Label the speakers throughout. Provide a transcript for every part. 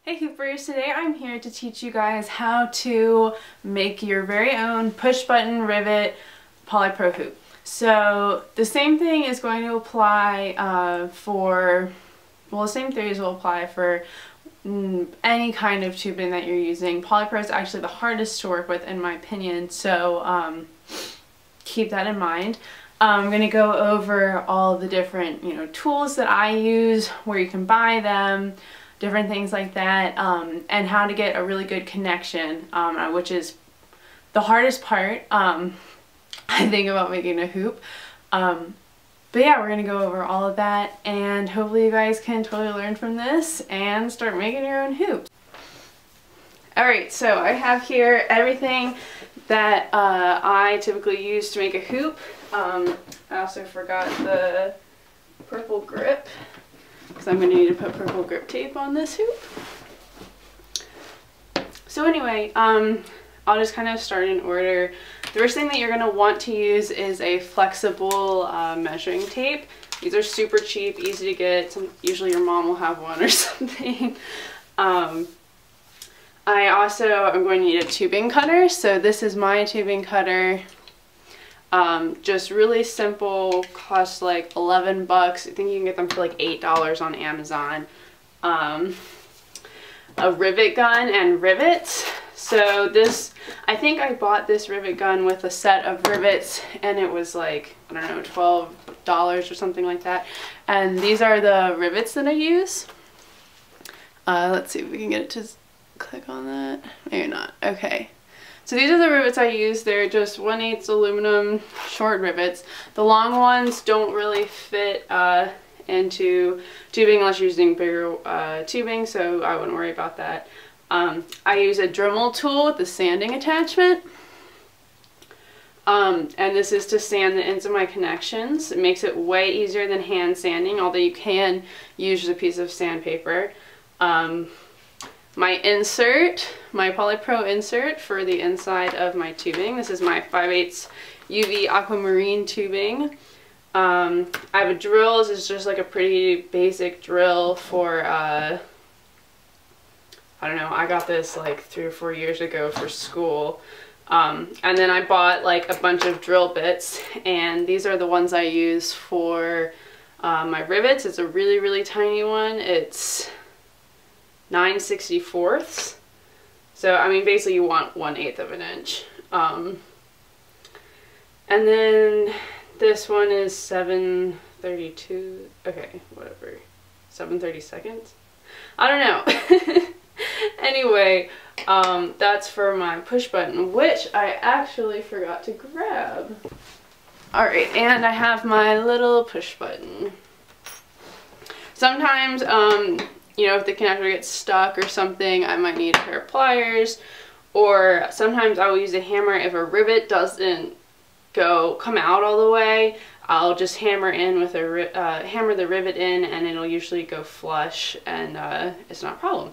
Speaker 1: Hey Hoopers, today I'm here to teach you guys how to make your very own push button rivet polypro hoop. So the same thing is going to apply the same theories will apply for any kind of tubing that you're using. Polypro is actually the hardest to work with in my opinion, so keep that in mind. I'm going to go over all the different tools that I use, where you can buy them, different things like that, and how to get a really good connection, which is the hardest part, I think, about making a hoop. But yeah, we're going to go over all of that, and hopefully you guys can totally learn from this and start making your own hoops. Alright, so I have here everything that I typically use to make a hoop. I also forgot the purple grip, because I'm going to need to put purple grip tape on this hoop. So anyway, I'll just kind of start in order. The first thing that you're going to want to use is a flexible measuring tape. These are super cheap, easy to get. Usually your mom will have one or something. I also am going to need a tubing cutter. So this is my tubing cutter. Just really simple, costs like 11 bucks. I think you can get them for like $8 on Amazon. A rivet gun and rivets. So this, I think I bought this rivet gun with a set of rivets and it was like, I don't know, $12 or something like that. And these are the rivets that I use. Let's see if we can get it to click on that. Maybe not. Okay. So these are the rivets I use. They're just 1/8 aluminum short rivets. The long ones don't really fit into tubing unless you're using bigger tubing, so I wouldn't worry about that. I use a Dremel tool with the sanding attachment. And this is to sand the ends of my connections. It makes it way easier than hand sanding, although you can use a piece of sandpaper. My insert, my polypro insert for the inside of my tubing. This is my 5/8 UV aquamarine tubing. I have a drill. This is just like a pretty basic drill for, I don't know, I got this like 3 or 4 years ago for school. And then I bought like a bunch of drill bits, and these are the ones I use for my rivets. It's a really, really tiny one. It's 9/64. So I mean basically you want 1/8 of an inch. And then this one is 7/32. Okay, whatever. 7/32. I don't know. Anyway, that's for my push button, which I actually forgot to grab. Alright, and I have my little push button. Sometimes if the connector gets stuck or something, I might need a pair of pliers, or sometimes I will use a hammer if a rivet doesn't come out all the way. I'll just hammer in with hammer the rivet in, and it'll usually go flush, and it's not a problem.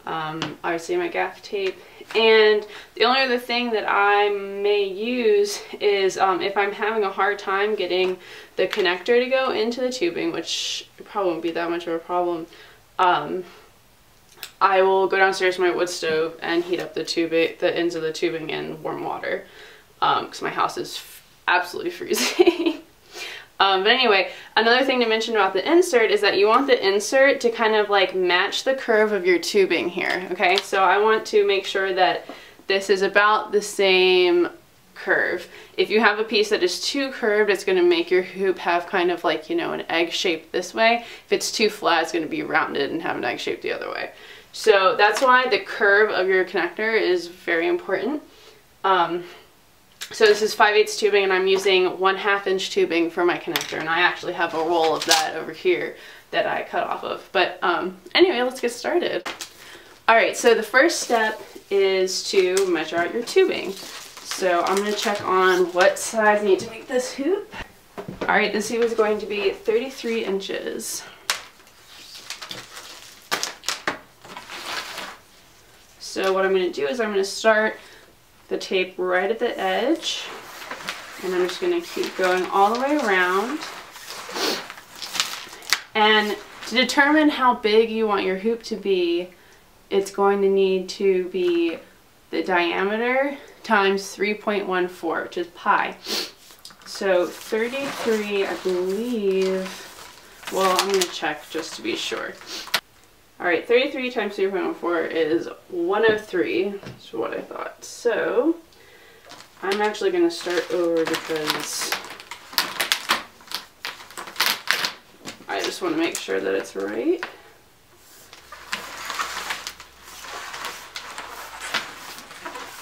Speaker 1: Obviously my gaff tape, and the only other thing that I may use is if I'm having a hard time getting the connector to go into the tubing, which probably won't be that much of a problem. I will go downstairs to my wood stove and heat up the ends of the tubing in warm water, because my house is absolutely freezing. But anyway, another thing to mention about the insert is that you want the insert to kind of like match the curve of your tubing here, okay? So I want to make sure that this is about the same curve. If you have a piece that is too curved, it's going to make your hoop have kind of like, an egg shape this way. If it's too flat, it's going to be rounded and have an egg shape the other way. So that's why the curve of your connector is very important. So this is 5/8 tubing, and I'm using 1/2 inch tubing for my connector, and I actually have a roll of that over here that I cut off of. But anyway, let's get started. Alright, so the first step is to measure out your tubing. So I'm going to check on what size I need to make this hoop. Alright, this hoop is going to be 33 inches. So what I'm going to do is I'm going to start the tape right at the edge, and I'm just going to keep going all the way around. And to determine how big you want your hoop to be, it's going to need to be the diameter times 3.14, which is pi. So 33, I believe, well, I'm going to check just to be sure. Alright, 33 times 3.14 is 103, that's what I thought. So, I'm actually going to start over because I just want to make sure that it's right.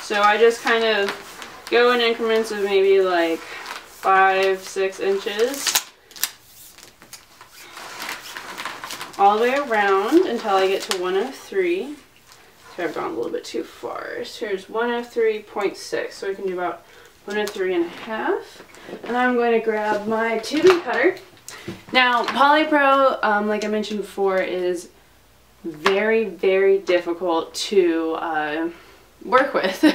Speaker 1: So I just kind of go in increments of maybe like 5-6 inches all the way around until I get to 103. So I've gone a little bit too far. So here's 103.6. So I can do about 103.5. And I'm going to grab my tubing cutter. Now, polypro, like I mentioned before, is very, very difficult to work with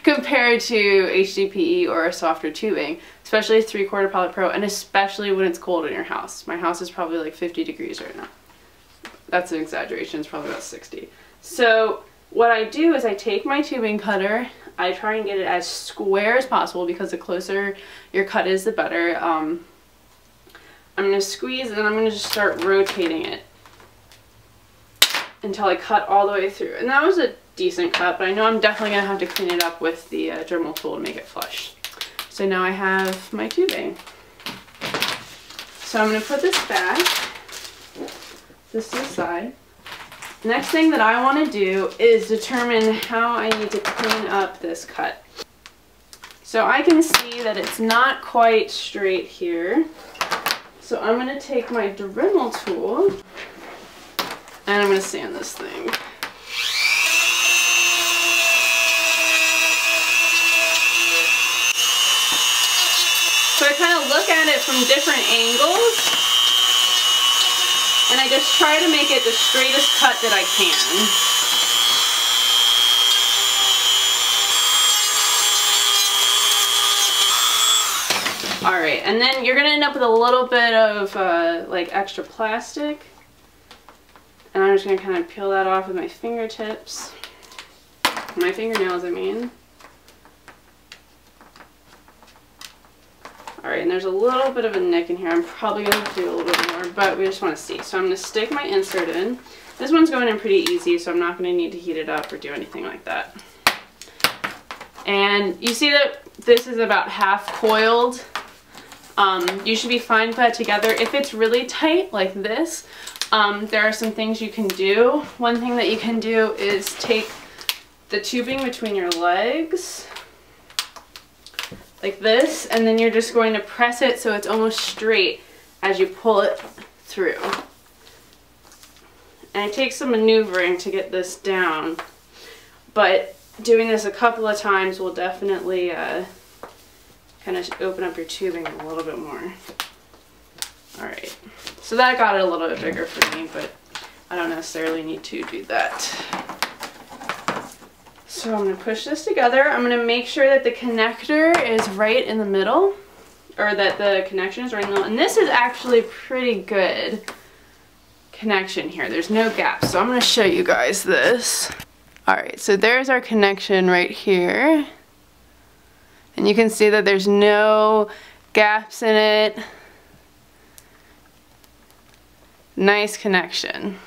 Speaker 1: compared to HDPE or a softer tubing, especially 3/4 polypro, and especially when it's cold in your house. My house is probably like 50 degrees right now. That's an exaggeration, it's probably about 60. So what I do is I take my tubing cutter, I try and get it as square as possible because the closer your cut is, the better. I'm going to squeeze and then I'm going to just start rotating it until I cut all the way through. And that was a decent cut, but I know I'm definitely going to have to clean it up with the Dremel tool to make it flush. So now I have my tubing. So I'm going to put this back, this to the side. Next thing that I want to do is determine how I need to clean up this cut. So I can see that it's not quite straight here. So I'm going to take my Dremel tool and I'm going to sand this thing. So I kind of look at it from different angles and I just try to make it the straightest cut that I can. Alright, and then you're going to end up with a little bit of like extra plastic. And I'm just going to kind of peel that off with my fingertips. My fingernails, I mean. Alright, and there's a little bit of a nick in here. I'm probably going to do a little bit more, but we just want to see. So I'm going to stick my insert in. This one's going in pretty easy, so I'm not going to need to heat it up or do anything like that. And you see that this is about half coiled. You should be fine to put it together. If it's really tight like this, there are some things you can do. One thing that you can do is take the tubing between your legs like this, and then you're just going to press it so it's almost straight as you pull it through. And it takes some maneuvering to get this down, but doing this a couple of times will definitely kind of open up your tubing a little bit more. Alright, so that got it a little bit bigger for me, but I don't necessarily need to do that. So I'm going to push this together. I'm going to make sure that the connector is right in the middle, or that the connection is right in the middle. And this is actually pretty good connection here. There's no gaps, so I'm going to show you guys this. Alright, so there's our connection right here. And you can see that there's no gaps in it. Nice connection.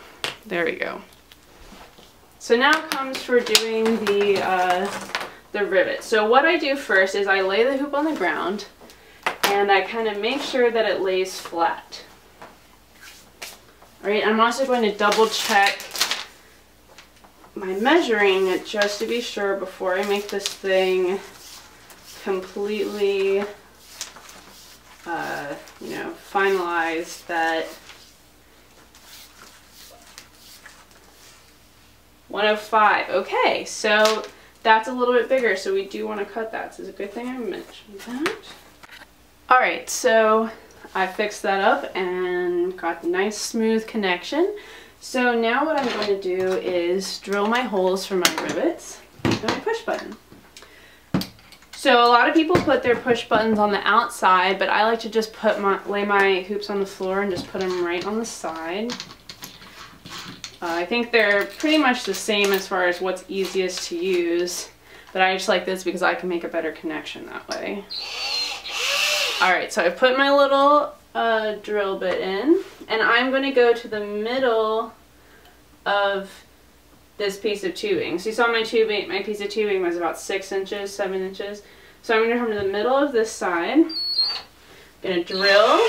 Speaker 1: There we go. So now comes for doing the rivet. So what I do first is I lay the hoop on the ground and I kind of make sure that it lays flat. Alright, I'm also going to double check my measuring just to be sure before I make this thing completely, you know, finalized that 105. Okay, so that's a little bit bigger, so we do want to cut that. So it's a good thing I mentioned that. Alright, so I fixed that up and got a nice smooth connection. So now what I'm going to do is drill my holes for my rivets and my push button. So a lot of people put their push buttons on the outside, but I like to just lay my hoops on the floor and just put them right on the side. I think they're pretty much the same as far as what's easiest to use, but I just like this because I can make a better connection that way. Alright, so I put my little drill bit in, and I'm going to go to the middle of this piece of tubing. So you saw my tubing, my piece of tubing was about 6 inches, 7 inches. So I'm going to come to the middle of this side. I'm going to drill.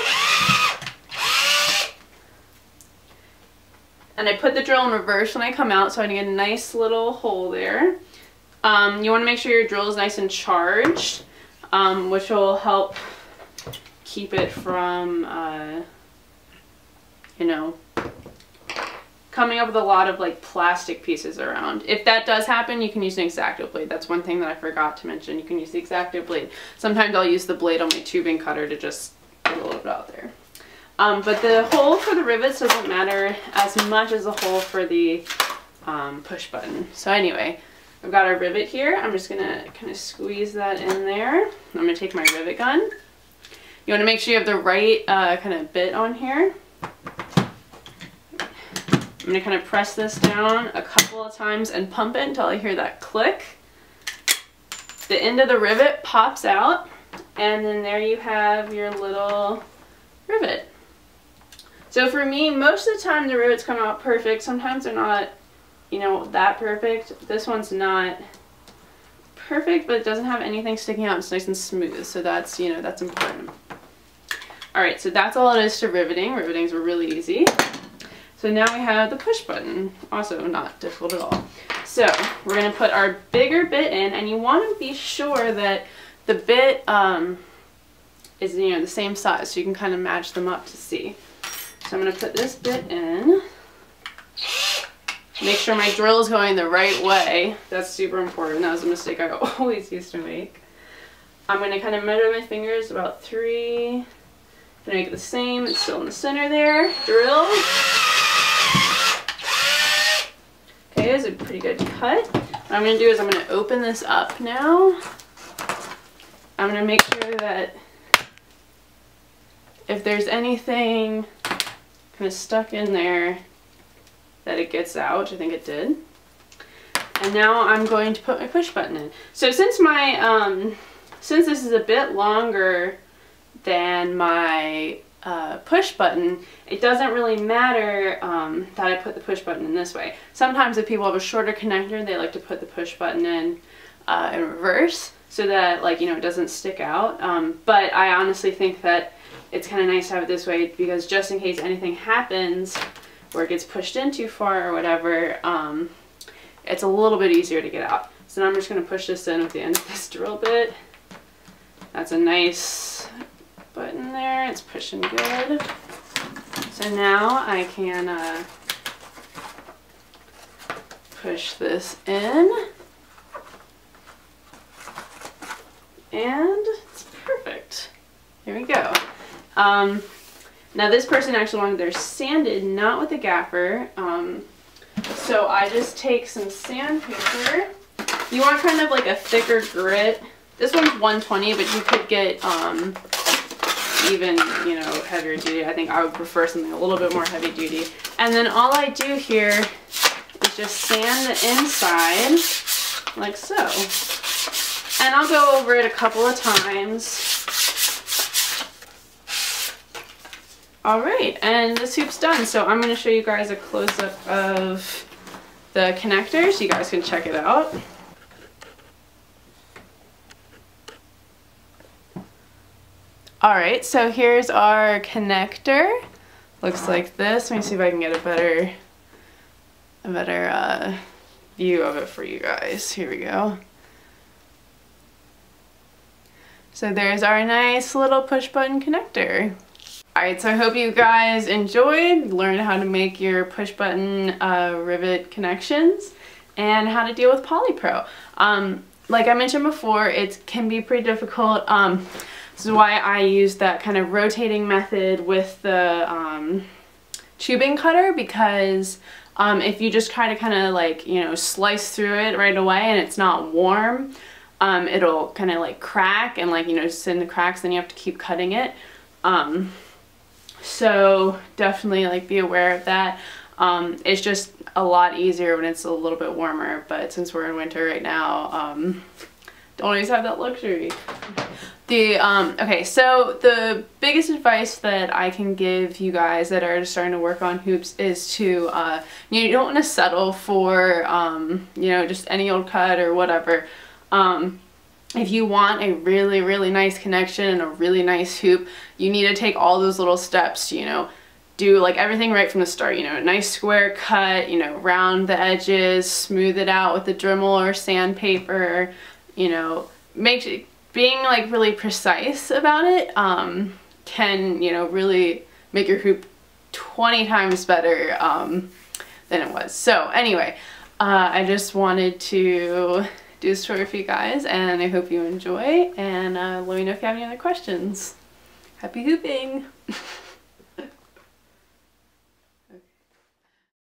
Speaker 1: And I put the drill in reverse when I come out, so I get a nice little hole there. You want to make sure your drill is nice and charged, which will help keep it from, you know, coming up with a lot of like plastic pieces around. If that does happen, you can use an X-Acto blade. That's one thing that I forgot to mention. You can use the X-Acto blade. Sometimes I'll use the blade on my tubing cutter to just get a little bit out there. But the hole for the rivets doesn't matter as much as the hole for the push button. So anyway, I've got our rivet here. I'm just going to kind of squeeze that in there. I'm going to take my rivet gun. You want to make sure you have the right kind of bit on here. I'm going to kind of press this down a couple of times and pump it until I hear that click. The end of the rivet pops out, and then there you have your little rivet. So for me, most of the time the rivets come out perfect. Sometimes they're not, you know, that perfect. This one's not perfect, but it doesn't have anything sticking out. It's nice and smooth, so that's, you know, that's important. Alright, so that's all it is to riveting. Rivetings were really easy. So now we have the push button, also not difficult at all. So we're going to put our bigger bit in, and you want to be sure that the bit is, you know, the same size, so you can kind of match them up to see. So I'm going to put this bit in. Make sure my drill is going the right way. That's super important. That was a mistake I always used to make. I'm going to kind of measure my fingers about 3. I'm going to make it the same. It's still in the center there. Drill. Okay, it's a pretty good cut. What I'm going to do is I'm going to open this up now. I'm going to make sure that if there's anything kind of stuck in there, that it gets out, which I think it did. And now I'm going to put my push button in. So since my, since this is a bit longer than my push button, it doesn't really matter that I put the push button in this way. Sometimes if people have a shorter connector, they like to put the push button in reverse so that, like, you know, it doesn't stick out. But I honestly think that it's kind of nice to have it this way because just in case anything happens where it gets pushed in too far or whatever, it's a little bit easier to get out. So now I'm just going to push this in with the end of this drill bit. That's a nice button there. It's pushing good. So now I can push this in, and it's perfect. Here we go. Now this person actually wanted theirs sanded, not with a gaffer, so I just take some sandpaper. You want kind of like a thicker grit. This one's 120, but you could get even, you know, heavier duty. I think I would prefer something a little bit more heavy duty. And then all I do here is just sand the inside like so. And I'll go over it a couple of times. Alright, and this hoop's done. So I'm going to show you guys a close-up of the connector so you guys can check it out. Alright, so here's our connector. Looks like this. Let me see if I can get a better view of it for you guys. Here we go. So there's our nice little push button connector. Alright, so I hope you guys enjoyed, learned how to make your push button rivet connections and how to deal with polypro. Like I mentioned before, it can be pretty difficult. This is why I use that kind of rotating method with the tubing cutter, because if you just try to kind of like, you know, slice through it right away and it's not warm, it'll kind of like crack and, like, you know, sit in the cracks, then you have to keep cutting it. So definitely like be aware of that. It's just a lot easier when it's a little bit warmer, but since we're in winter right now, don't always have that luxury. Okay, so the biggest advice that I can give you guys that are starting to work on hoops is to, you don't want to settle for, you know, just any old cut or whatever. If you want a really, really nice connection and a really nice hoop, you need to take all those little steps, you know, do like everything right from the start, you know, a nice square cut, you know, round the edges, smooth it out with the Dremel or sandpaper, you know, being like really precise about it can, you know, really make your hoop 20 times better than it was. So anyway, I just wanted to do this tutorial for you guys, and I hope you enjoy, and let me know if you have any other questions. Happy hooping!